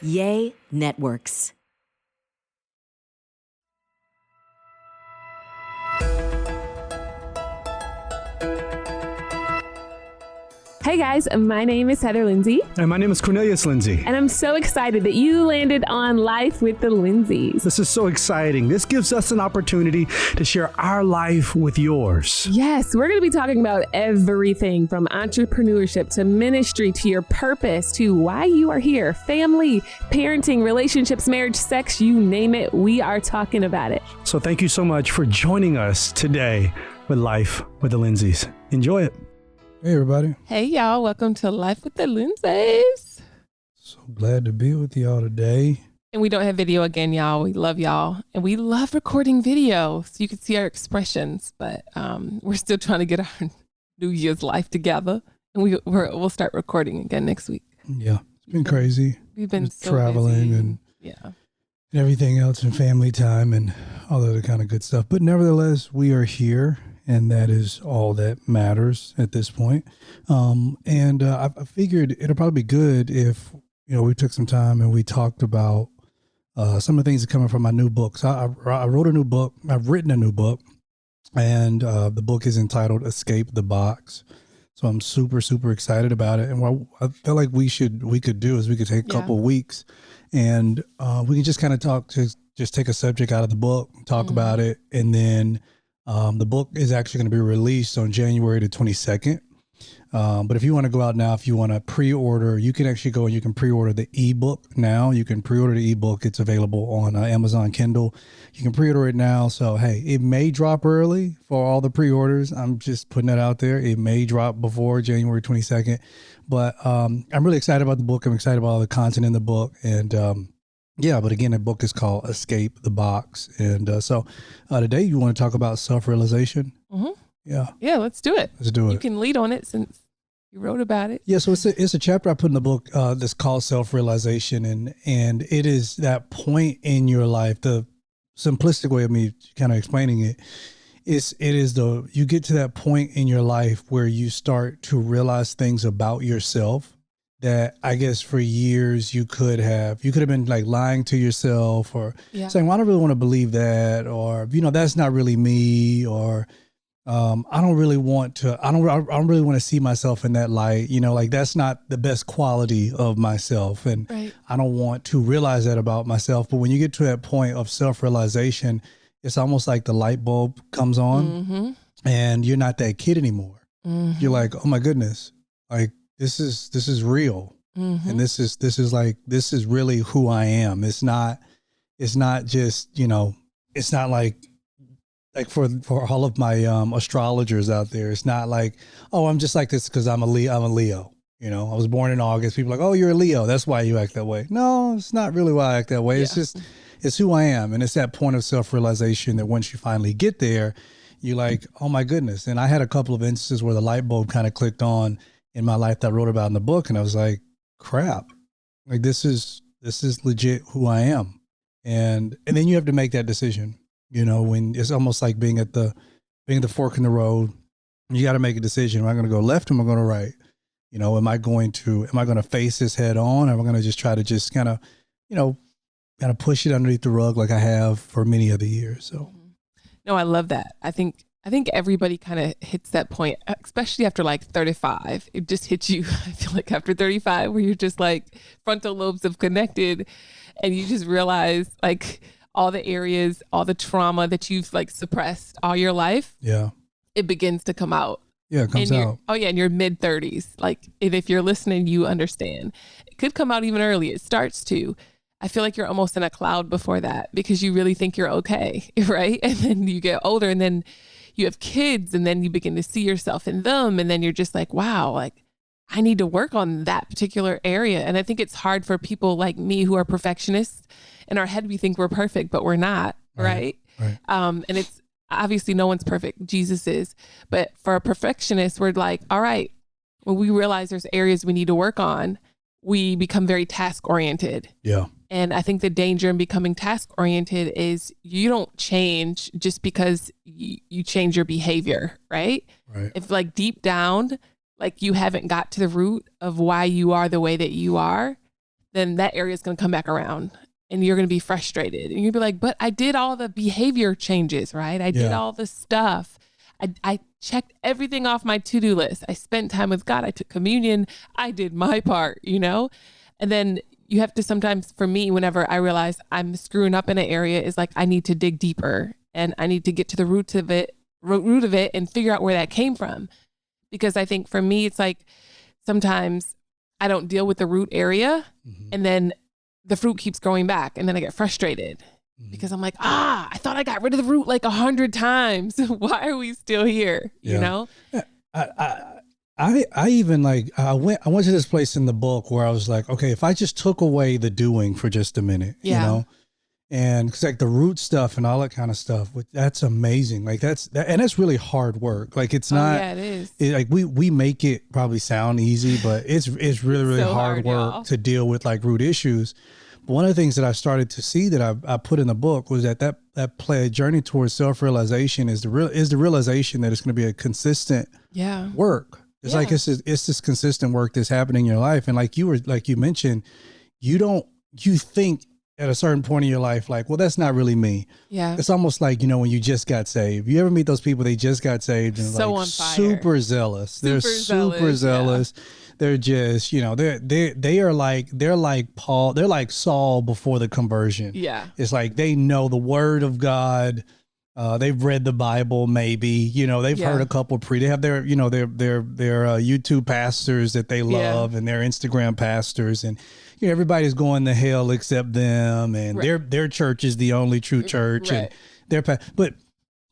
Yay Networks. Hey guys, my name is Heather Lindsay. And my name is Cornelius Lindseys. And I'm so excited that you landed on Life with the Lindseys. This is so exciting. This gives us an opportunity to share our life with yours. Yes, we're going to be talking about everything from entrepreneurship to ministry to your purpose to why you are here, family, parenting, relationships, marriage, sex, you name it. We are talking about it. So thank you so much for joining us today with Life with the Lindseys. Enjoy it. Hey, everybody. Hey, y'all. Welcome to Life with the Lindseys. So glad to be with y'all today. And we don't have video again, y'all. We love y'all. And we love recording video so you can see our expressions. But we're still trying to get our New Year's life together. And we'll start recording again next week. Yeah, it's been crazy. We've been just so traveling busy. and everything else and family time and all the other kind of good stuff. But nevertheless, we are here. And that is all that matters at this point. I figured it'll probably be good if, we took some time and we talked about some of the things that are coming from my new book. So I wrote a new book. I've written a new book. And the book is entitled Escape the Box. So I'm super, super excited about it. And what I feel like we could do is we could take a couple of weeks and we can just kind of just take a subject out of the book, talk about it, and then the book is actually going to be released on January the 22nd. But if you want to go out now, if you want to pre-order, you can actually go and you can pre-order the ebook now. You can pre-order the ebook. It's available on Amazon Kindle. You can pre-order it now. So, hey, it may drop early for all the pre-orders. I'm just putting that out there. It may drop before January 22nd. But I'm really excited about the book. I'm excited about all the content in the book. And but again, the book is called Escape the Box. And so today you want to talk about self-realization? Mm-hmm. Yeah, let's do it. Let's do it. You can lead on it since you wrote about it. Yeah, so it's a chapter I put in the book that's called self-realization. And it is that point in your life, the simplistic way of me kind of explaining it is you get to that point in your life where you start to realize things about yourself that I guess for years you could have been like lying to yourself or saying, well, I don't really want to believe that, or, that's not really me, or I don't really want to see myself in that light, like that's not the best quality of myself. And I don't want to realize that about myself. But when you get to that point of self-realization, it's almost like the light bulb comes on and you're not that kid anymore. You're like, oh my goodness, like, this is real. And this is really who I am. It's not just, it's not like for all of my astrologers out there, it's not like, oh, I'm just like this because I'm a Leo. I was born in August. People are like, oh, you're a Leo. That's why you act that way. No, it's not really why I act that way. Yeah. It's who I am. And it's that point of self-realization that once you finally get there, you're like, oh my goodness. And I had a couple of instances where the light bulb kind of clicked on in my life that I wrote about in the book. And I was like, crap, like this is legit who I am. And then you have to make that decision, when it's almost like being at the fork in the road. You got to make a decision. Am I going to go left or am I going to right? Am I going to face this head on? Or am I going to just try to just kind of push it underneath the rug like I have for many other years? So, no, I love that. I think everybody kind of hits that point, especially after like 35. It just hits you, I feel like after 35, where you're just like frontal lobes have connected and you just realize like all the areas, all the trauma that you've like suppressed all your life. Yeah. It begins to come out. Yeah, it comes out. Oh yeah, in your mid 30s. Like if you're listening, you understand. It could come out even early. It starts to. I feel like you're almost in a cloud before that because you really think you're okay, right? And then you get older and then you have kids and then you begin to see yourself in them. And then you're just like, wow, like I need to work on that particular area. And I think it's hard for people like me who are perfectionists. In our head, we think we're perfect, but we're not, right? And it's obviously no one's perfect. Jesus is. But for a perfectionist, we're like, all right, when we realize there's areas we need to work on, we become very task oriented. Yeah. And I think the danger in becoming task oriented is you don't change just because you change your behavior, right? Right. If like deep down, like you haven't got to the root of why you are the way that you are, then that area is going to come back around and you're going to be frustrated. And you'll be like, but I did all the behavior changes, right? I did all the stuff. I checked everything off my to-do list. I spent time with God. I took communion. I did my part, you know? And then you have to sometimes, for me, whenever I realize I'm screwing up in an area, is like, I need to dig deeper and I need to get to the root of it and figure out where that came from. Because I think for me, it's like, sometimes I don't deal with the root area and then the fruit keeps growing back and then I get frustrated because I'm like, I thought I got rid of the root like 100 times. Why are we still here? You know? I even like, I went to this place in the book where I was like, okay, if I just took away the doing for just a minute, you know, and it's like the root stuff and all that kind of stuff, that's amazing. Like and that's really hard work. Like it's not, it is. Like we make it probably sound easy, but it's really, really so hard work y'all. to deal with like root issues. But one of the things that I started to see that I put in the book was that journey towards self-realization is the realization that it's going to be a consistent work. It's like, it's this consistent work that's happening in your life. And like you mentioned, you think at a certain point in your life, like, well, that's not really me. Yeah. It's almost like, you know, when you just got saved, you ever meet those people, they just got saved and so like on fire. super zealous. They're super zealous. Yeah. They're just, you know, they're like Paul, they're like Saul before the conversion. Yeah. It's like, they know the word of God. They've read the Bible, maybe, you know, they've heard a couple they have their, you know, their YouTube pastors that they love and their Instagram pastors, and, you know, everybody's going to hell except them, and their church is the only true church, and but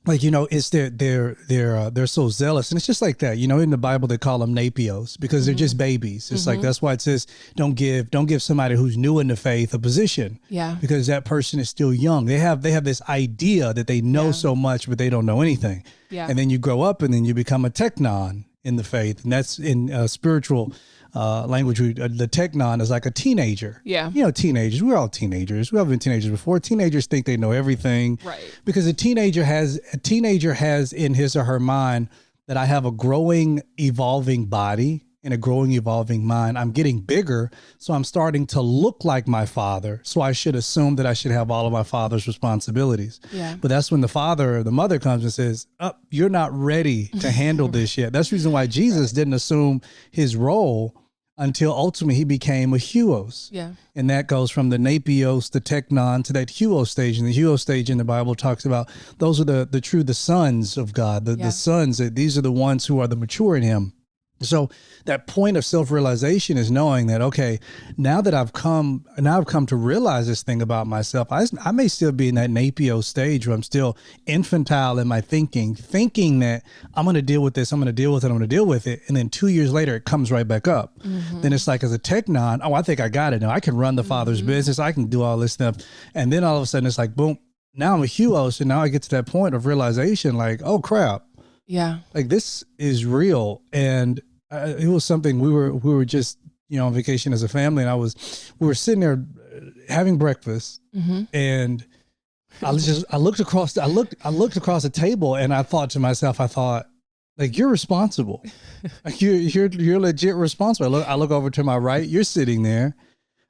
like, you know, it's they're so zealous, and it's just like that, you know, in the Bible they call them napios because they're just babies. It's like, that's why it says don't give somebody who's new in the faith a position, because that person is still young. They have this idea that they know so much, but they don't know anything. And then you grow up and then you become a teknon in the faith, and that's in spiritual language. The teknon is like a teenager. You know, teenagers, we're all teenagers. We've all been teenagers before. Teenagers think they know everything. Because a teenager has in his or her mind that I have a growing, evolving body and a growing, evolving mind. I'm getting bigger, so I'm starting to look like my father. So I should assume that I should have all of my father's responsibilities. But that's when the father or the mother comes and says, you're not ready to handle this yet. That's the reason why Jesus didn't assume his role until ultimately he became a huios. And that goes from the napios, the teknon, to that huios stage. And the huios stage in the Bible talks about those are the sons of God, the sons. These are the ones who are the mature in him. So that point of self-realization is knowing that, okay, now I've come to realize this thing about myself. I may still be in that napio stage where I'm still infantile in my thinking that I'm going to deal with this. I'm going to deal with it. And then 2 years later, it comes right back up. Then it's like, as a teknon, I think I got it now. I can run the Father's business. I can do all this stuff. And then all of a sudden it's like, boom, now I'm a huios. And now I get to that point of realization, like, oh crap. Like, this is real. And it was something we were just, you know, on vacation as a family, and we were sitting there having breakfast, and I looked across the table, and I thought to myself, like, you're responsible. Like, you're legit responsible. I look over to my right, you're sitting there.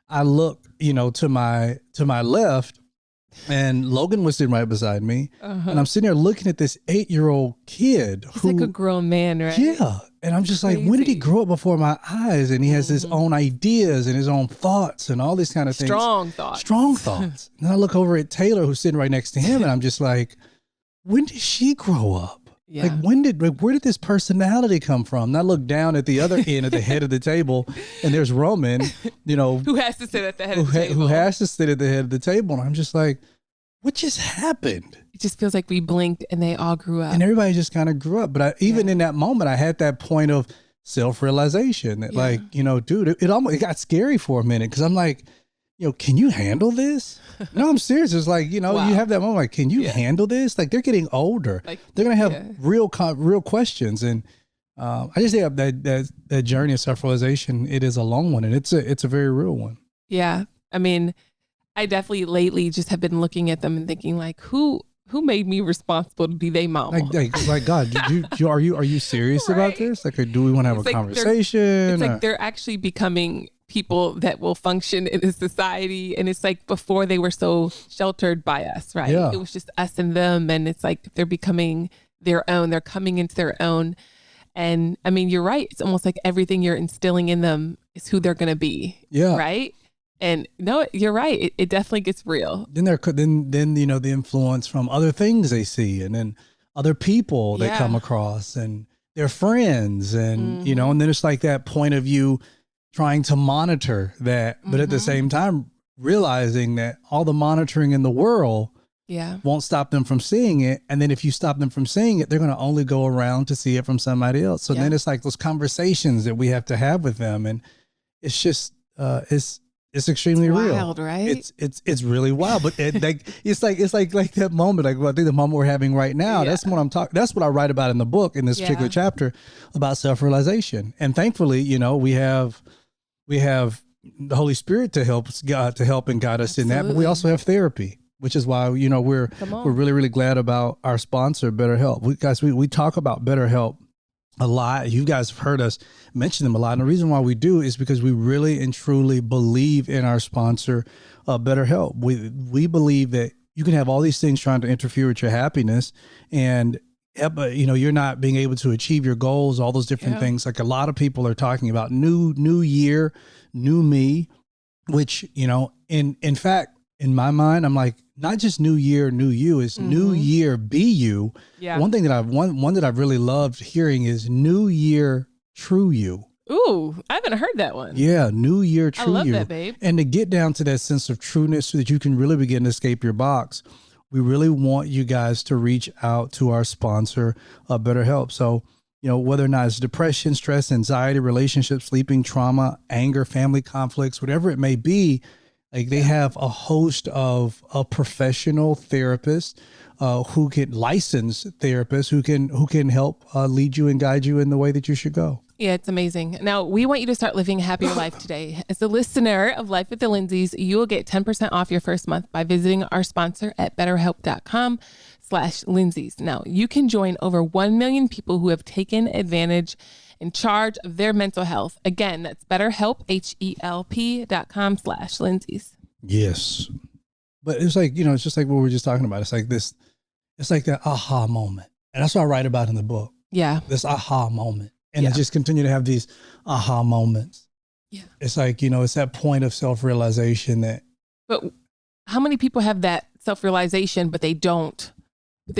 I look, you know, to my left, and Logan was sitting right beside me, and I'm sitting there looking at this 8-year-old kid. He's like a grown man, right? Yeah. And I'm just like, when did he grow up before my eyes? And he has his own ideas and his own thoughts and all these kind of things. Strong thoughts. And I look over at Taylor, who's sitting right next to him, and I'm just like, when did she grow up? Like, where did this personality come from? And I look down at the other end, at the head of the table, and there's Roman, you know, who has to sit at the head of the table. Who has to sit at the head of the table. And I'm just like, what just happened? It just feels like we blinked and they all grew up. And everybody just kind of grew up. But even in that moment, I had that point of self-realization that, like, you know, dude, it got scary for a minute, because I'm like, you know, can you handle this? No, I'm serious. It's like, you know, you have that moment, like, can you handle this? Like, they're getting older. Like, they're going to have real questions. And I just think that journey of self-realization, it is a long one, and it's a very real one. Yeah. I mean, I definitely lately just have been looking at them and thinking, like, who made me responsible to be their mama? Like God, are you serious about this? Like, do we want to have a conversation? It's like they're actually becoming people that will function in a society. And it's like before they were so sheltered by us, right? Yeah. It was just us and them. And it's like they're becoming their own. They're coming into their own. And I mean, you're right. It's almost like everything you're instilling in them is who they're going to be. Yeah. Right. And no, you're right. It definitely gets real. Then then you know, the influence from other things they see, and then other people they come across, and their friends, and you know, and then it's like that point of view trying to monitor that, but at the same time realizing that all the monitoring in the world won't stop them from seeing it. And then if you stop them from seeing it, they're going to only go around to see it from somebody else. So then it's like those conversations that we have to have with them, and it's just it's extremely real. Wild, right? It's really wild, but it's like that moment. Like, well, I think the moment we're having right now. Yeah. That's what I'm talking. That's what I write about in the book, in this particular chapter about self-realization. And thankfully, you know, we have the Holy Spirit to help and guide us in that. But we also have therapy, which is why, you know, we're really, really glad about our sponsor, BetterHelp. We talk about BetterHelp a lot. You guys have heard us mention them a lot. And the reason why we do is because we really and truly believe in our sponsor, BetterHelp. We believe that you can have all these things trying to interfere with your happiness, and you know, you're not being able to achieve your goals, all those different things. Like a lot of people are talking about new year, new me, which, you know, in fact, in my mind, I'm like, not just new year, new you, is new year, be you. Yeah. One thing that I've really loved hearing is new year, true you. Ooh, I haven't heard that one. Yeah, new year, true you. I love that, babe. And to get down to that sense of trueness so that you can really begin to escape your box, we really want you guys to reach out to our sponsor, BetterHelp. So, you know, whether or not it's depression, stress, anxiety, relationships, sleeping, trauma, anger, family conflicts, whatever it may be, like they have a host of professional therapists who can help lead you and guide you in the way that you should go. Yeah, it's amazing. Now, we want you to start living a happier life today. As a listener of Life with the Lindseys, you will get 10% off your first month by visiting our sponsor at betterhelp.com/Lindseys. Now, you can join over 1 million people who have taken advantage in charge of their mental health. Again, that's BetterHelp, HELP.com/Lindseys. Yes. But it's like, you know, it's just like what we were just talking about. It's like that aha moment. And that's what I write about in the book. Yeah. This aha moment. And I just continue to have these aha moments. Yeah. It's like, you know, it's that point of self-realization that. But how many people have that self-realization, but they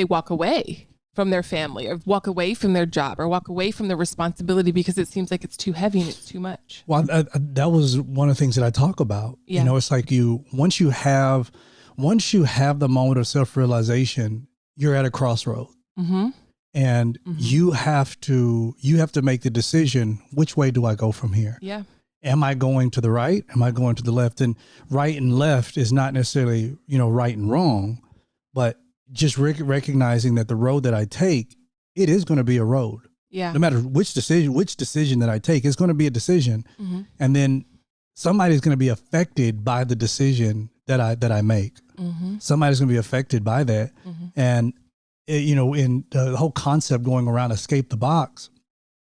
walk away from their family, or walk away from their job, or walk away from their responsibility because it seems like it's too heavy and it's too much? Well, that was one of the things that I talk about. Yeah. You know, it's like once you have the moment of self-realization, you're at a crossroad. Mm-hmm. And you have to make the decision, which way do I go from here? Yeah. Am I going to the right? Am I going to the left? And right and left is not necessarily, you know, right and wrong, but just recognizing that the road that I take, it is going to be a road. Yeah. No matter which decision that I take, it's going to be a decision. Mm-hmm. And then somebody's going to be affected by the decision that I make. Mm-hmm. Somebody's going to be affected by that. Mm-hmm. And you know, in the whole concept going around escape the box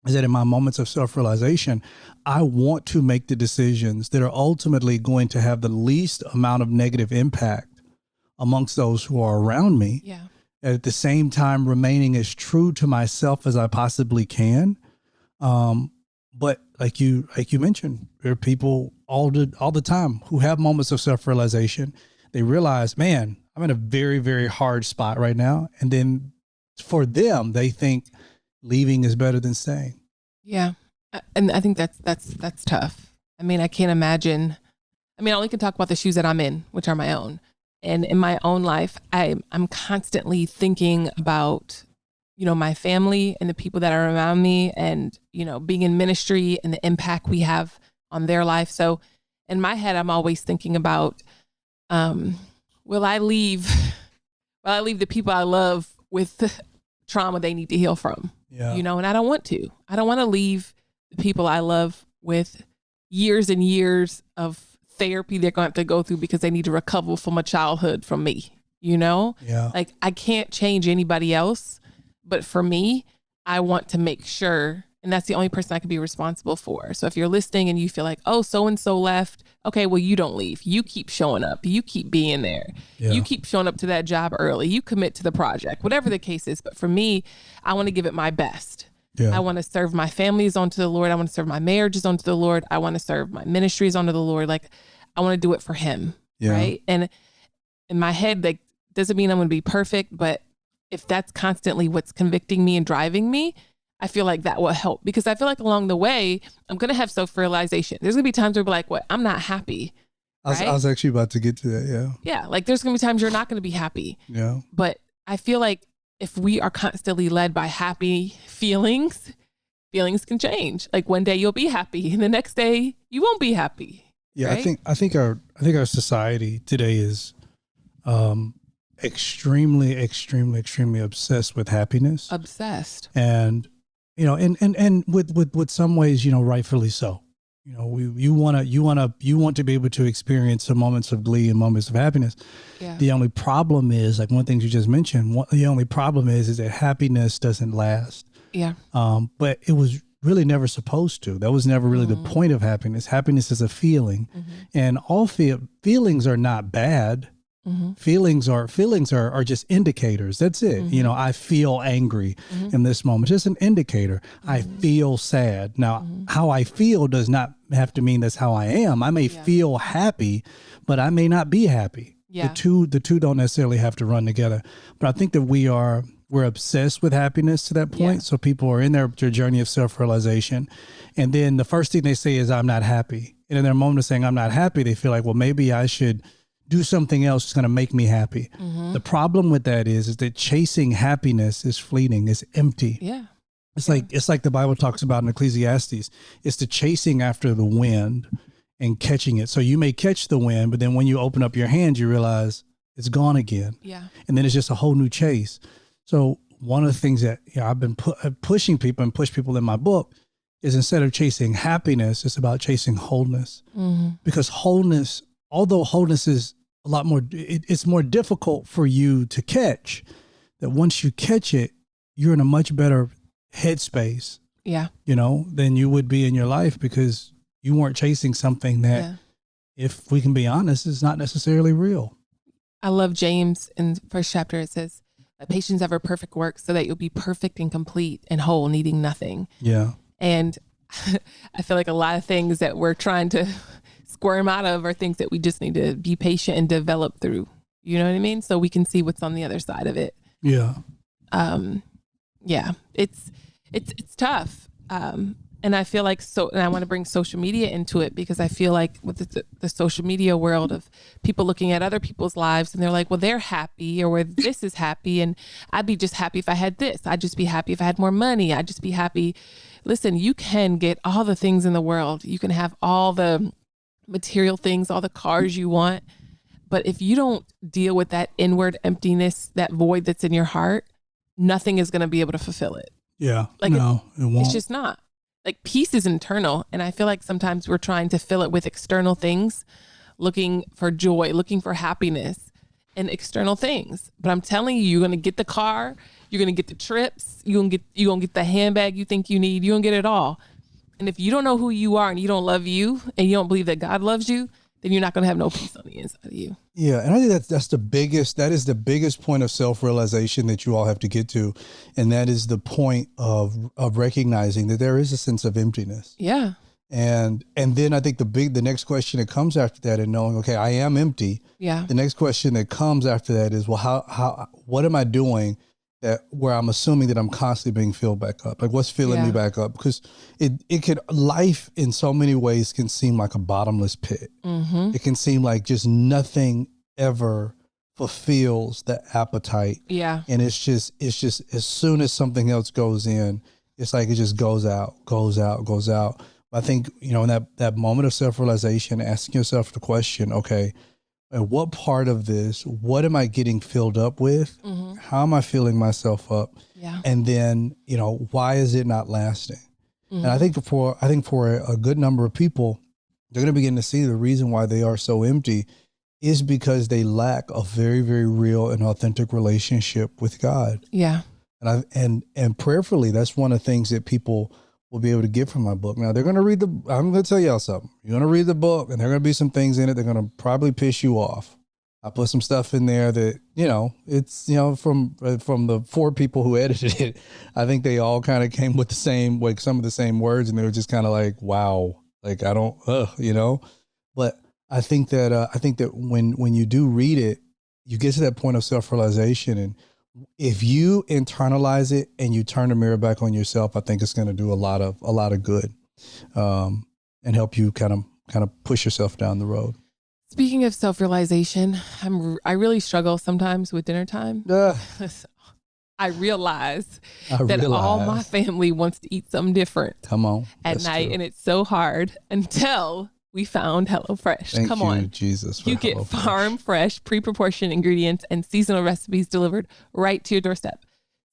is that in my moments of self-realization, I want to make the decisions that are ultimately going to have the least amount of negative impact amongst those who are around me. Yeah. At the same time, remaining as true to myself as I possibly can. But like you mentioned, there are people all the time who have moments of self-realization. They realize, man, I'm in a very, very hard spot right now. And then for them, they think leaving is better than staying. Yeah. And I think that's tough. I mean, I can't imagine. I mean, I only can talk about the shoes that I'm in, which are my own. And in my own life, I'm constantly thinking about, you know, my family and the people that are around me, and, you know, being in ministry and the impact we have on their life. So in my head, I'm always thinking about, will I leave the people I love with the trauma they need to heal from? Yeah. You know, and I don't want to. I don't want to leave the people I love with years and years of therapy they're going to have to go through because they need to recover from a childhood from me, you know? Yeah. Like, I can't change anybody else, but for me, I want to make sure And that's the only person I could be responsible for. So if you're listening and you feel like, oh, so-and-so left, okay, well, you don't leave. You keep showing up. You keep being there. Yeah. You keep showing up to that job early. You commit to the project, whatever the case is. But for me, I want to give it my best. Yeah. I want to serve my families onto the Lord. I want to serve my marriages onto the Lord. I want to serve my ministries onto the Lord. Like, I want to do it for him. Yeah. Right. And in my head, like, doesn't mean I'm going to be perfect, but if that's constantly what's convicting me and driving me, I feel like that will help, because I feel like along the way, I'm going to have self-realization. There's going to be times where I'll be like, what? I'm not happy. Right? I was actually about to get to that. Yeah. Yeah. Like, there's going to be times you're not going to be happy. Yeah. But I feel like if we are constantly led by happy feelings can change. Like, one day you'll be happy and the next day you won't be happy. Yeah. Right? I think our society today is, extremely obsessed with happiness. Obsessed. And, you know, and with some ways, you know, rightfully so. You know, you want to be able to experience some moments of glee and moments of happiness. Yeah. The only problem is, like one thing you just mentioned, the only problem is that happiness doesn't last. Yeah. But it was really never supposed to. That was never really the point of happiness. Happiness is a feeling, and all feelings are not bad. Feelings are just indicators. That's it. You know, I feel angry in this moment. Just an indicator. I feel sad. Now, how I feel does not have to mean that's how I am. I may feel happy, but I may not be happy. Yeah. The two don't necessarily have to run together. But I think that we're obsessed with happiness to that point. Yeah. So people are in their journey of self-realization. And then the first thing they say is, I'm not happy. And in their moment of saying, I'm not happy, they feel like, well, maybe I should do something else that's going to make me happy. The problem with that is that chasing happiness is fleeting, is empty. Yeah. It's like the Bible talks about in Ecclesiastes. It's the chasing after the wind and catching it. So you may catch the wind, but then when you open up your hands, you realize it's gone again. Yeah. And then it's just a whole new chase. So one of the things that I've been pushing people and push people in my book is, instead of chasing happiness, it's about chasing wholeness. Because wholeness, although wholeness is a lot more, it's more difficult for you to catch, that once you catch it, you're in a much better headspace, Yeah. you know, than you would be in your life, because you weren't chasing something that, if we can be honest, is not necessarily real. I love James in the first chapter. It says, let patience have her perfect work, so that you'll be perfect and complete and whole, needing nothing. Yeah. And I feel like a lot of things that we're trying to squirm out of are things that we just need to be patient and develop through. You know what I mean? So we can see what's on the other side of it. Yeah. Yeah, it's tough. And I feel like, and I want to bring social media into it, because I feel like with the social media world of people looking at other people's lives and they're like, well, they're happy, or this is happy, and I'd be just happy if I had this. I'd just be happy if I had more money. I'd just be happy. Listen, you can get all the things in the world. You can have all the material things, all the cars you want. But if you don't deal with that inward emptiness, that void that's in your heart, nothing is going to be able to fulfill it. Yeah. Like, no, it won't. It's just not. Like, peace is internal. And I feel like sometimes we're trying to fill it with external things, looking for joy, looking for happiness in external things. But I'm telling you, you're going to get the car, you're going to get the trips, you're going to get the handbag you think you need, you're going to get it all. And if you don't know who you are and you don't love you and you don't believe that God loves you, then you're not going to have no peace on the inside of you. Yeah. And I think that is the biggest point of self-realization that you all have to get to. And that is the point of recognizing that there is a sense of emptiness. Yeah. And then I think the next question that comes after that, and knowing, okay, I am empty. Yeah. The next question that comes after that is, well, what am I doing where I'm assuming that I'm constantly being filled back up? Like, what's filling me back up? Because life in so many ways can seem like a bottomless pit. It can seem like just nothing ever fulfills the appetite. Yeah. And it's just as soon as something else goes in, it's like it just goes out. I think, in that moment of self-realization, asking yourself the question, okay, and what part of this, what am I getting filled up with? How am I filling myself up? Yeah. And then, why is it not lasting? And I think for a good number of people, they're going to begin to see the reason why they are so empty is because they lack a very, very real and authentic relationship with God. Yeah. And prayerfully, that's one of the things that people will be able to get from my book. Now, they're going to read I'm going to tell y'all something. You're going to read the book, and there are going to be some things in it that are going to probably piss you off. I put some stuff in there that, it's, from the 4 people who edited it, I think they all kind of came with the same, like some of the same words, and they were just kind of like, wow, like I don't, but I think that when you do read it, you get to that point of self-realization, and if you internalize it and you turn the mirror back on yourself, I think it's going to do a lot of good, and help you kind of push yourself down the road. Speaking of self-realization, I really struggle sometimes with dinner time. I realize that all my family wants to eat something different. Come on. At night, and it's so hard until we found HelloFresh. Come on, Jesus. You get farm fresh, pre-proportioned ingredients and seasonal recipes delivered right to your doorstep.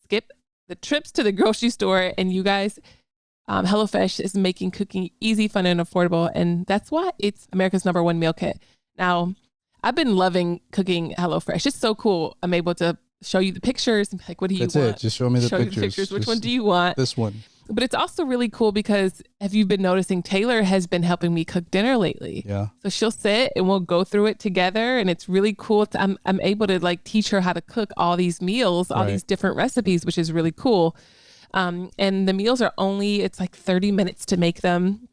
Skip the trips to the grocery store, and you guys, HelloFresh is making cooking easy, fun, and affordable, and that's why it's America's #1 meal kit. Now, I've been loving cooking HelloFresh. It's so cool. I'm able to show you the pictures. Like, what do you want? That's it. Just show me the pictures. Which one do you want? This one. But it's also really cool because, have you been noticing, Taylor has been helping me cook dinner lately. Yeah. So she'll sit and we'll go through it together, and it's really cool. I'm able to like teach her how to cook all these meals, all these different recipes, which is really cool. And the meals are it's like 30 minutes to make them.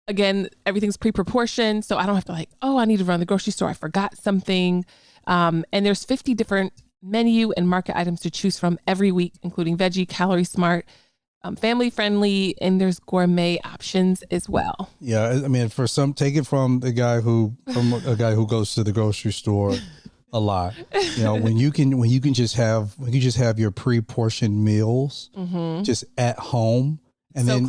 Again, everything's pre-proportioned, so I don't have to I need to run to the grocery store. I forgot something. And there's 50 different menu and market items to choose from every week, including veggie, calorie smart, family friendly, and there's gourmet options as well. Yeah, I mean, take it from a guy who goes to the grocery store a lot. When you can just have your pre-portioned meals just at home. And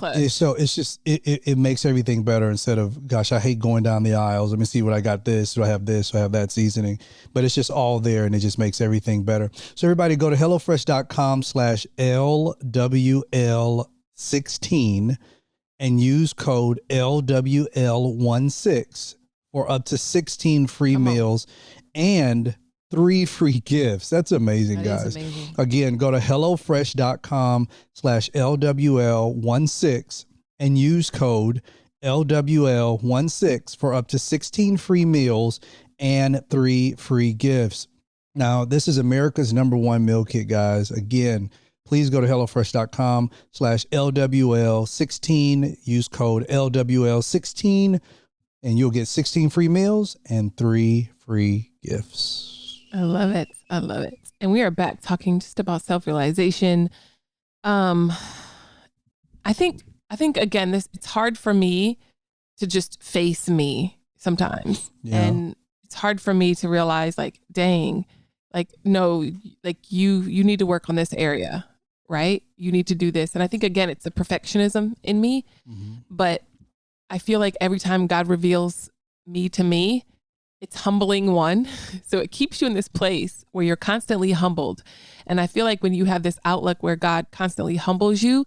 it makes everything better instead of, gosh, I hate going down the aisles. Let me see what I got this. Do I have this? Do I have that seasoning? But it's just all there, and it just makes everything better. So everybody go to HelloFresh.com/LWL16 and use code LWL16 for up to 16 free meals and 3 free gifts. That's amazing, guys. Amazing. Again, go to HelloFresh.com/LWL16 and use code LWL16 for up to 16 free meals and 3 free gifts. Now, this is America's #1 meal kit, guys. Again, please go to HelloFresh.com/LWL16, use code LWL16, and you'll get 16 free meals and 3 free gifts. I love it. And we are back talking just about self-realization. I think again, it's hard for me to just face me sometimes. Yeah. And it's hard for me to realize dang, no, you need to work on this area, right? You need to do this. And I think again, it's the perfectionism in me, but I feel like every time God reveals me to me, it's humbling one. So it keeps you in this place where you're constantly humbled. And I feel like when you have this outlook where God constantly humbles you,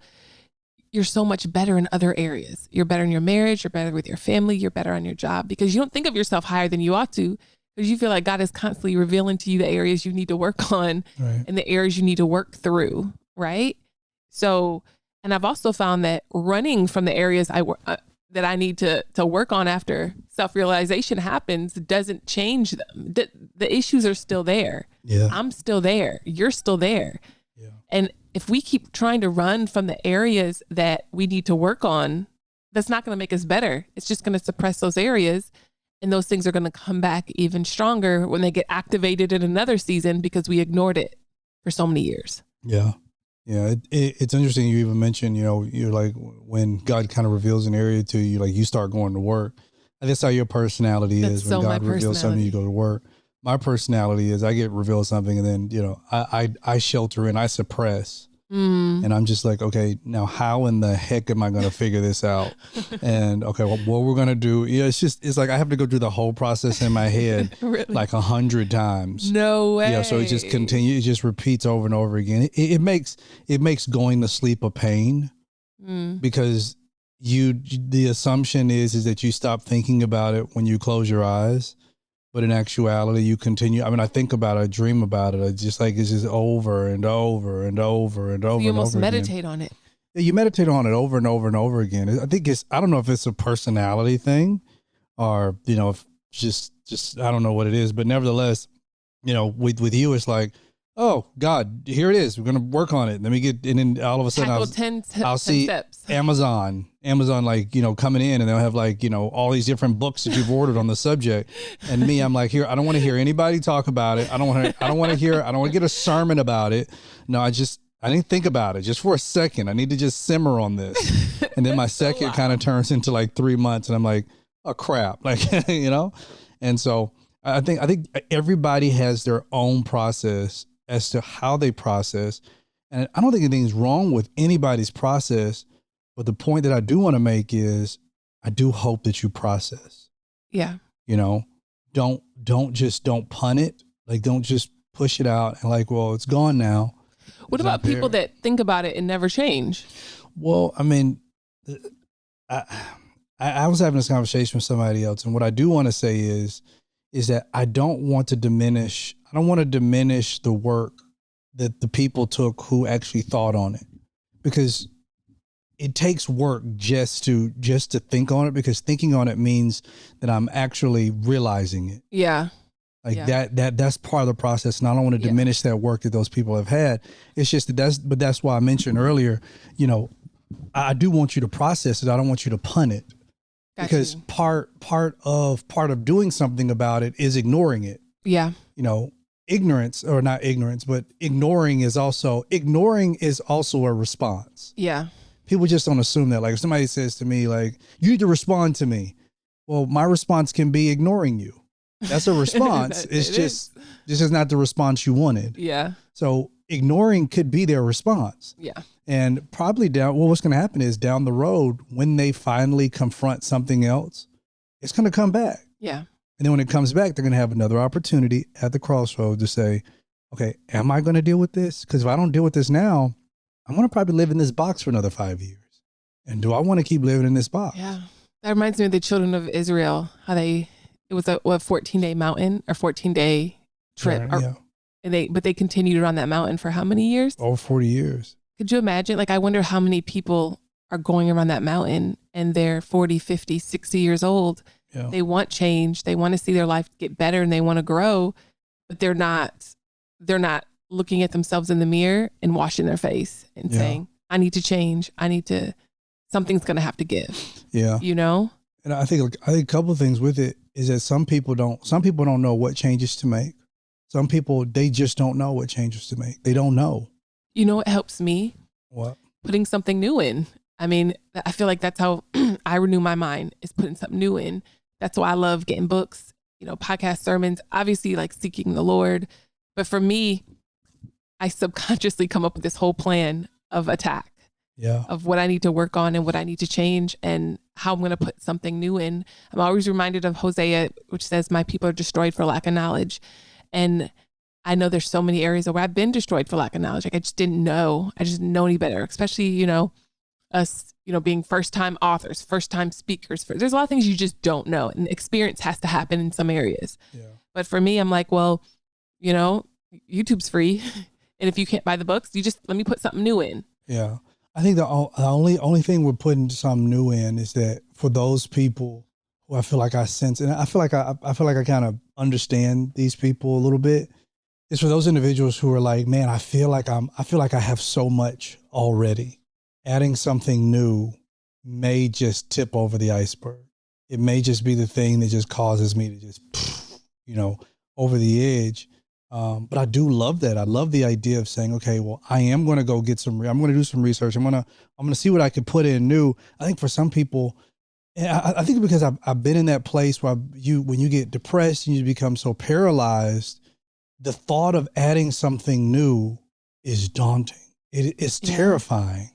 you're so much better in other areas. You're better in your marriage. You're better with your family. You're better on your job because you don't think of yourself higher than you ought to, because you feel like God is constantly revealing to you the areas you need to work on and the areas you need to work through. Right. So, and I've also found that running from the areas that I need to work on after self-realization happens doesn't change them. The issues are still there. Yeah. I'm still there. You're still there. Yeah. And if we keep trying to run from the areas that we need to work on, that's not going to make us better. It's just going to suppress those areas, and those things are going to come back even stronger when they get activated in another season because we ignored it for so many years. Yeah. Yeah, it's interesting. You even mentioned, you're like, when God kind of reveals an area to you, you start going to work. And that's how your personality is. When God reveals something, you go to work. My personality is I get revealed something, and then, I shelter and I suppress. And I'm just like, okay, now how in the heck am I going to figure this out? And okay, well, what we're going to do, it's like I have to go through the whole process in my head really? 100 times. No way. So it just continues, it just repeats over and over again. It makes going to sleep a pain because the assumption is that you stop thinking about it when you close your eyes. But in actuality, you continue. I mean, I think about it, I dream about it. It's just over and over and over and over. You almost and over meditate again. on it. You meditate on it over and over and over again. I think I don't know if it's a personality thing or, if just, I don't know what it is, but nevertheless, with you, it's like, oh God, here it is. We're going to work on it. And then all of a sudden I'll see steps. Amazon, like, coming in, and they'll have like, all these different books that you've ordered on the subject. And me, I'm like, here, I don't want to hear anybody talk about it. I don't want to get a sermon about it. No, I didn't think about it just for a second. I need to just simmer on this. And then my second kind of turns into like 3 months, and I'm like, oh crap. Like, and so I think everybody has their own process as to how they process. And I don't think anything's wrong with anybody's process. But the point that I do want to make is I do hope that you process. Yeah. Don't punt it. Like, don't just push it out and like, well, it's gone now. What about people that think about it and never change? Well, I mean, I was having this conversation with somebody else, and what I do want to say is that I don't want to diminish the work that the people took who actually thought on it, because it takes work just to think on it, because thinking on it means that I'm actually realizing it. Yeah. Like that's part of the process. And I don't want to diminish that work that those people have had. It's just but that's why I mentioned earlier, I do want you to process it. I don't want you to punt it. Because part of doing something about it is ignoring it. Yeah. Ignorance, or not ignorance, but ignoring is also a response. Yeah. People just don't assume that. Like, if somebody says to me, like, you need to respond to me. Well, my response can be ignoring you. That's a response. This is not the response you wanted. Yeah. So ignoring could be their response. Yeah. And probably what's going to happen is down the road, when they finally confront something else, it's going to come back. Yeah. And then when it comes back, they're going to have another opportunity at the crossroads to say, okay, am I going to deal with this? Because if I don't deal with this now, I'm going to probably live in this box for another 5 years. And do I want to keep living in this box? Yeah. That reminds me of the children of Israel, how it was a 14-day mountain or 14-day trip. Yeah. But they continued on that mountain for how many years? Over 40 years. Could you imagine? Like, I wonder how many people are going around that mountain and they're 40, 50, 60 years old. Yeah. They want change. They want to see their life get better and they want to grow, but they're not looking at themselves in the mirror and washing their face and saying, I need to change. Something's going to have to give. Yeah. And I think a couple of things with it is that some people don't know what changes to make. Some people, they just don't know what changes to make. They don't know. You know what helps me? What? Putting something new in. I mean, I feel like that's how I renew my mind, is putting something new in. That's why I love getting books, podcasts, sermons, obviously like seeking the Lord. But for me, I subconsciously come up with this whole plan of attack. Yeah. Of what I need to work on and what I need to change and how I'm going to put something new in. I'm always reminded of Hosea, which says, my people are destroyed for lack of knowledge. And I know there's so many areas where I've been destroyed for lack of knowledge. Like, I just didn't know any better, especially, us, being first-time authors, first-time speakers. There's a lot of things you just don't know, and experience has to happen in some areas. Yeah. But for me, I'm like, well, YouTube's free. And if you can't buy the books, you just let me put something new in. Yeah. I think the only thing we're putting something new in is that for those people who I feel like I sense, and I feel like I kind of understand these people a little bit. It's for those individuals who are like, man, I feel like I have so much already. Adding something new may just tip over the iceberg. It may just be the thing that just causes me to just, over the edge. But I do love that. I love the idea of saying, okay, well, I am going to go I'm going to do some research. I'm going to see what I could put in new. I think for some people, I think because I've been in that place where when you get depressed and you become so paralyzed, the thought of adding something new is daunting. It's terrifying.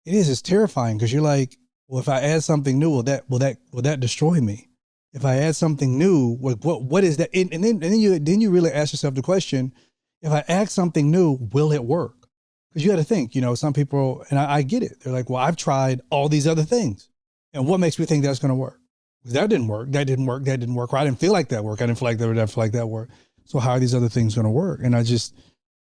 It is. It's terrifying because you're like, well, if I add something new, will that destroy me? If I add something new, what is that? And then you really ask yourself the question: if I add something new, will it work? Because you got to think. Some people, and I get it. They're like, well, I've tried all these other things, and what makes me think that's going to work? That didn't work. That didn't work. That didn't work. Or I didn't feel like that worked. I didn't feel like that. I didn't feel like that worked. So how are these other things going to work? And I just,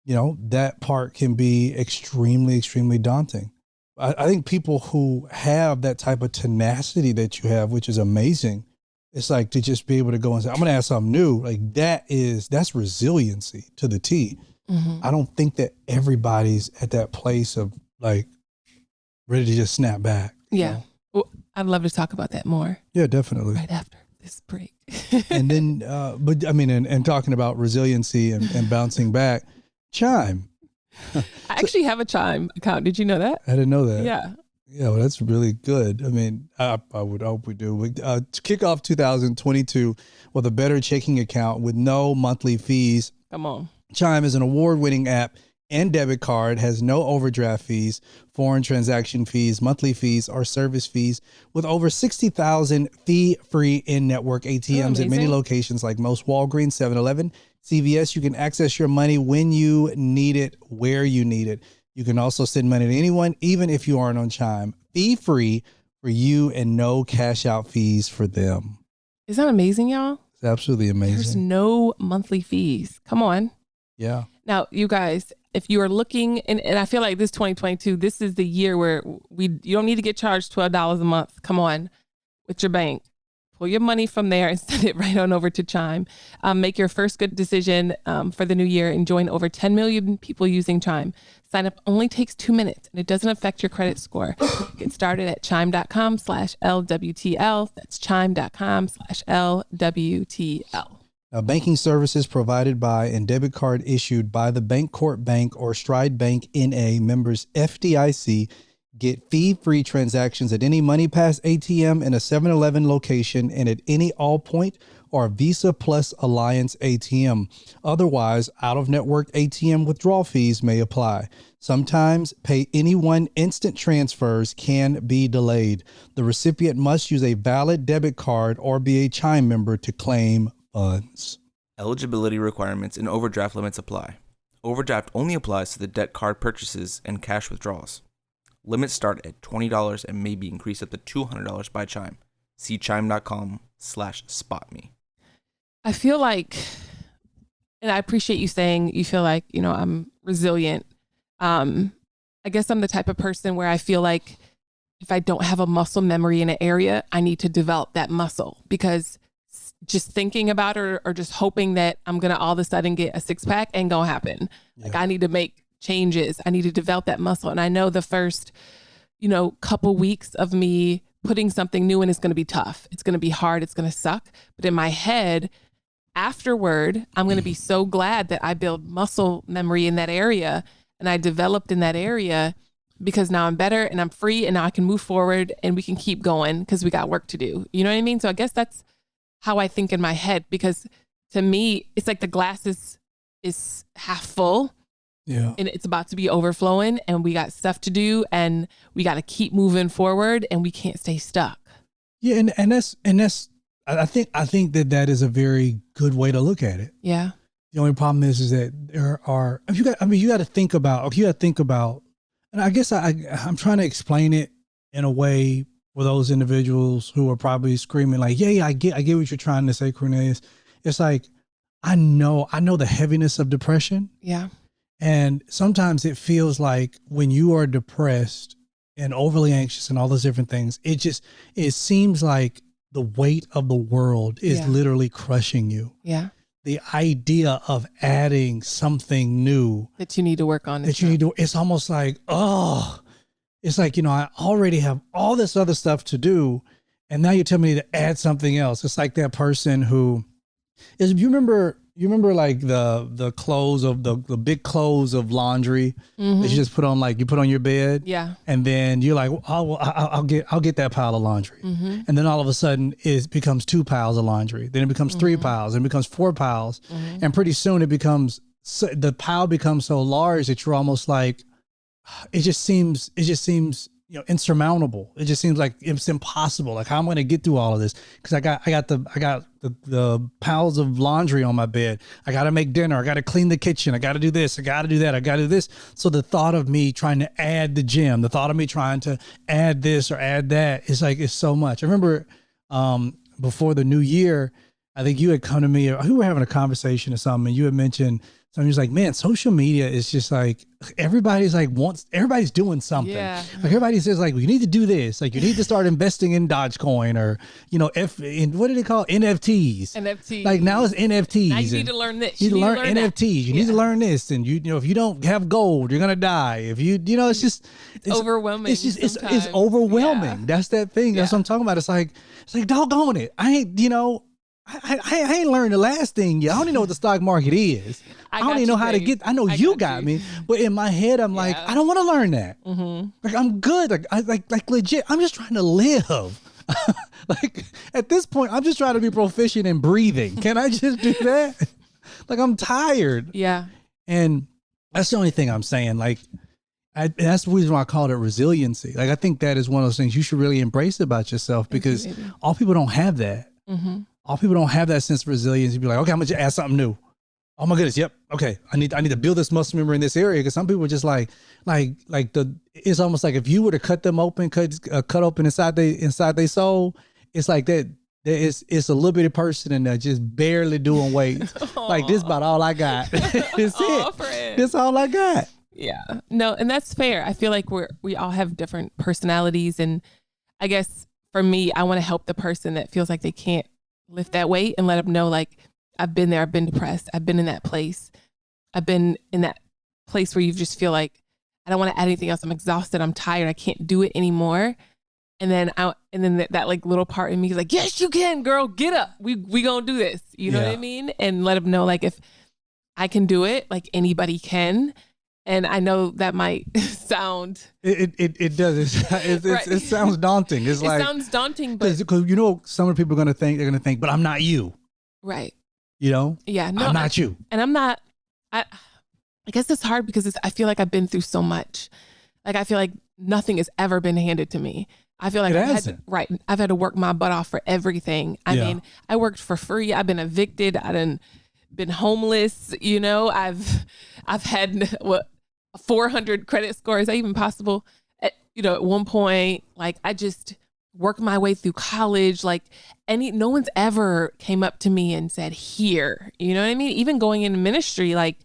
that part can be extremely, extremely daunting. I think people who have that type of tenacity that you have, which is amazing, it's like to just be able to go and say, I'm going to add something new. Like that's resiliency to the T. Mm-hmm. I don't think that everybody's at that place of like ready to just snap back. Yeah. know? Well, I'd love to talk about that more. Yeah, definitely. Right after this break. And then, but I mean, and talking about resiliency and bouncing back, Chime. I actually have a Chime account. Did you know that? I didn't know that. Yeah. Yeah, well, that's really good. I mean, I would hope we do. To kick off 2022 with a better checking account with no monthly fees. Come on. Chime is an award-winning app and debit card, has no overdraft fees, foreign transaction fees, monthly fees, or service fees, with over 60,000 fee-free in-network ATMs at many locations like most Walgreens, 7-Eleven, CVS. You can access your money when you need it, where you need it. You can also send money to anyone, even if you aren't on Chime. Fee-free for you and no cash-out fees for them. Isn't that amazing, y'all? It's absolutely amazing. There's no monthly fees. Come on. Yeah. Now, you guys, if you are looking, and I feel like this 2022, this is the year where you don't need to get charged $12 a month. Come on, with your bank. Pull your money from there and send it right on over to Chime. Make your first good decision for the new year and join over 10 million people using Chime. Sign up only takes 2 minutes and it doesn't affect your credit score. Get started at chime.com/LWTL. That's chime.com/LWTL. Now, banking services provided by and debit card issued by the Bancorp Bank or Stride Bank N.A. members FDIC. Get fee-free transactions at any MoneyPass ATM in a 7-Eleven location and at any Allpoint or Visa Plus Alliance ATM. Otherwise, out-of-network ATM withdrawal fees may apply. Sometimes pay anyone instant transfers can be delayed. The recipient must use a valid debit card or be a Chime member to claim funds. Eligibility requirements and overdraft limits apply. Overdraft only applies to the debt card purchases and cash withdrawals. Limits start at $20 and may be increased up to $200 by Chime. See chime.com/spotme. I feel like, and I appreciate you saying you feel like, I'm resilient. I guess I'm the type of person where I feel like if I don't have a muscle memory in an area, I need to develop that muscle, because just thinking about it or just hoping that I'm going to all of a sudden get a six pack ain't going to happen. Yeah. Like I need to make changes. I need to develop that muscle. And I know the first, couple weeks of me putting something new in is going to be tough. It's going to be hard. It's going to suck. But in my head, afterward, I'm going to be so glad that I build muscle memory in that area and I developed in that area, because now I'm better and I'm free and now I can move forward and we can keep going because we got work to do. You know what I mean? So I guess that's how I think in my head, because to me, it's like the glass is half full. Yeah. And it's about to be overflowing and we got stuff to do and we got to keep moving forward and we can't stay stuck. Yeah. And that's, I think that is a very good way to look at it. Yeah. The only problem is that there are, you got to think about, and I guess I'm trying to explain it in a way for those individuals who are probably screaming like, yeah, I get what you're trying to say, Cornelius. It's like, I know the heaviness of depression. Yeah. And sometimes it feels like when you are depressed and overly anxious and all those different things, it seems like the weight of the world is literally crushing you. Yeah. The idea of adding something new that you need to work on. It's almost like, it's like, I already have all this other stuff to do. And now you're telling me to add something else. It's like that person who is, you remember like the clothes of the big clothes of laundry that you just put on, like you put on your bed. Yeah. And then you're like, I'll get that pile of laundry. And then all of a sudden it becomes 2 piles of laundry. Then it becomes 3 piles and it becomes 4 piles. And pretty soon the pile becomes so large that you're almost like, it just seems insurmountable. It just seems like it's impossible. Like, how am I going to get through all of this? Because I got the piles of laundry on my bed. I got to make dinner. I got to clean the kitchen. I got to do this. I got to do that. I got to do this. So the thought of me trying to add the gym, the thought of me trying to add this or add that, it's so much. I remember before the new year, I think you had come to me, or we were having a conversation or something, and you had mentioned So I'm just like, man, social media is just like, everybody's doing something. Yeah. Like everybody says like, well, you need to do this. Like you need to start investing in Dogecoin or, what do they call NFTs? NFTs. Like now it's NFTs. Now you need to learn this. You need to learn that. NFTs. You need to learn this. And if you don't have gold, you're going to die. If it's just it's overwhelming. It's just, it's overwhelming. Yeah. That's that thing. That's what I'm talking about. It's like doggone it. I ain't, I ain't learned the last thing yet. I don't even know what the stock market is. I don't even know how to get. I know you got me, but in my head, I'm like, I don't want to learn that. Mm-hmm. Like I'm good. Like legit. I'm just trying to live. Like at this point, I'm just trying to be proficient in breathing. Can I just do that? Like I'm tired. Yeah. And that's the only thing I'm saying. Like that's the reason why I called it resiliency. Like I think that is one of those things you should really embrace about yourself because all people don't have that. Mm-hmm. All people don't have that sense of resilience. You'd be like, okay, I'm gonna add something new. Oh my goodness, yep. Okay, I need to build this muscle memory in this area because some people are just it's almost like if you were to cut them open, cut open inside they soul, it's like that. It's a little bitty person and they're just barely doing weights. Like this about all I got. It's it. Friend. That's all I got. Yeah. No, and that's fair. I feel like we all have different personalities, and I guess for me, I want to help the person that feels like they can't lift that weight and let them know, like, I've been there. I've been depressed. I've been in that place. I've been in that place where you just feel like I don't want to add anything else. I'm exhausted. I'm tired. I can't do it anymore. And then that like little part in me is like, yes, you can, girl. Get up. We gonna do this. You know what I mean? And let them know, like, if I can do it, like anybody can. And I know that might sound it does. It sounds daunting. It sounds daunting, but because some of the people are they're gonna think, but I'm not you. Right. Yeah. No, I'm not you. And I'm not. I guess it's hard because I feel like I've been through so much. Like I feel like nothing has ever been handed to me. I feel like I've had to work my butt off for everything. I mean, I worked for free. I've been evicted. I done been homeless. I've had 400 credit score. Is that even possible? At one point, like I just worked my way through college. Like no one's ever came up to me and said, here, you know what I mean? Even going into ministry, like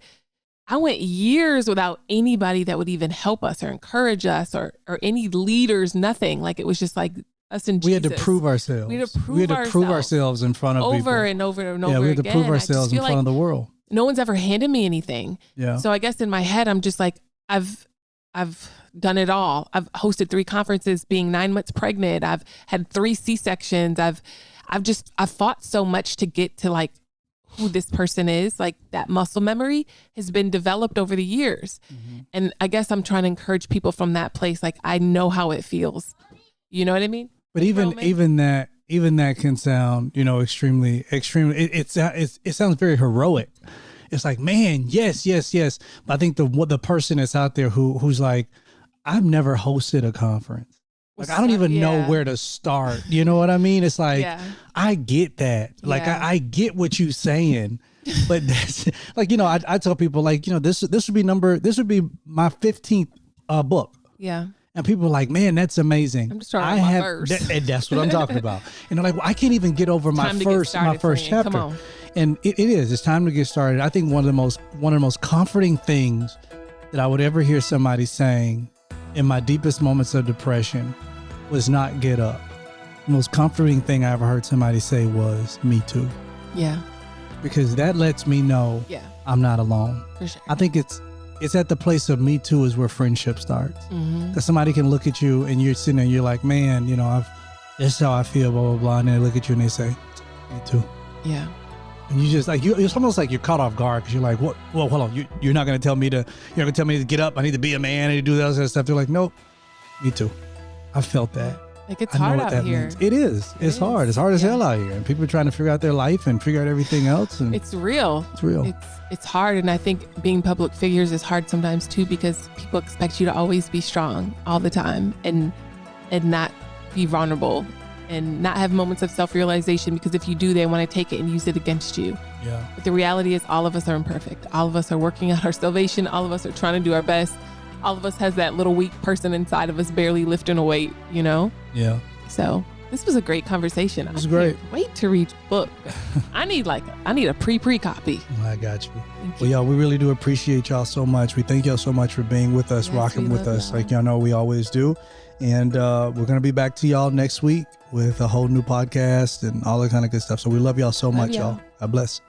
I went years without anybody that would even help us or encourage us or any leaders, nothing. Like it was just like us and Jesus. We had to prove ourselves. We had to prove ourselves in front of people. Over and over and over again. We had to prove ourselves in front of the world. No one's ever handed me anything. Yeah. So I guess in my head, I'm just like, I've done it all. I've hosted 3 conferences being 9 months pregnant. I've had 3 C-sections. I've fought so much to get to like who this person is. Like that muscle memory has been developed over the years. Mm-hmm. And I guess I'm trying to encourage people from that place. Like I know how it feels. You know what I mean? But even that can sound, extremely. It sounds very heroic. It's like, man, yes. But I think the person that's out there who's like, I've never hosted a conference. Like, I don't even know where to start. You know what I mean? It's like, I get that. Like, I get what you're saying. But that's like, I tell people like, this would be my 15th book. Yeah. And people are like, man, that's amazing. I'm just starting my first. And that's what I'm talking about. And they're like, well, I can't even get over my first chapter. Come on. And it's time to get started. I think one of the most comforting things that I would ever hear somebody saying in my deepest moments of depression was not get up. The most comforting thing I ever heard somebody say was me too. Yeah. Because that lets me know I'm not alone. For sure. I think it's at the place of me too is where friendship starts. Because somebody can look at you and you're sitting there, you're like, man, this is how I feel, blah, blah, blah. And they look at you and they say, me too. Yeah. And you just like, it's almost like you're caught off guard because you're like, what? Well, hold on. You're not going to tell me to get up. I need to be a man. I need to do that other stuff. They're like, nope, me too. I felt that. Like it's hard out here. Means. It is. It's hard. It's hard as hell out here. And people are trying to figure out their life and figure out everything else. And it's real. It's real. It's hard. And I think being public figures is hard sometimes too, because people expect you to always be strong all the time and not be vulnerable and not have moments of self-realization, because if you do, they want to take it and use it against you. Yeah. But the reality is all of us are imperfect. All of us are working out our salvation. All of us are trying to do our best. All of us has that little weak person inside of us barely lifting a weight, Yeah. So This was a great conversation. It was great. Wait to read the book. I need a pre copy. I got you. Thank Well, you. y'all, we really do appreciate y'all so much. We thank y'all so much for being with us, Yes, rocking we with love us, y'all. like y'all know we always do. And we're going to be back to y'all next week with a whole new podcast and all that kind of good stuff. So we love y'all so much, y'all. y'all. God bless.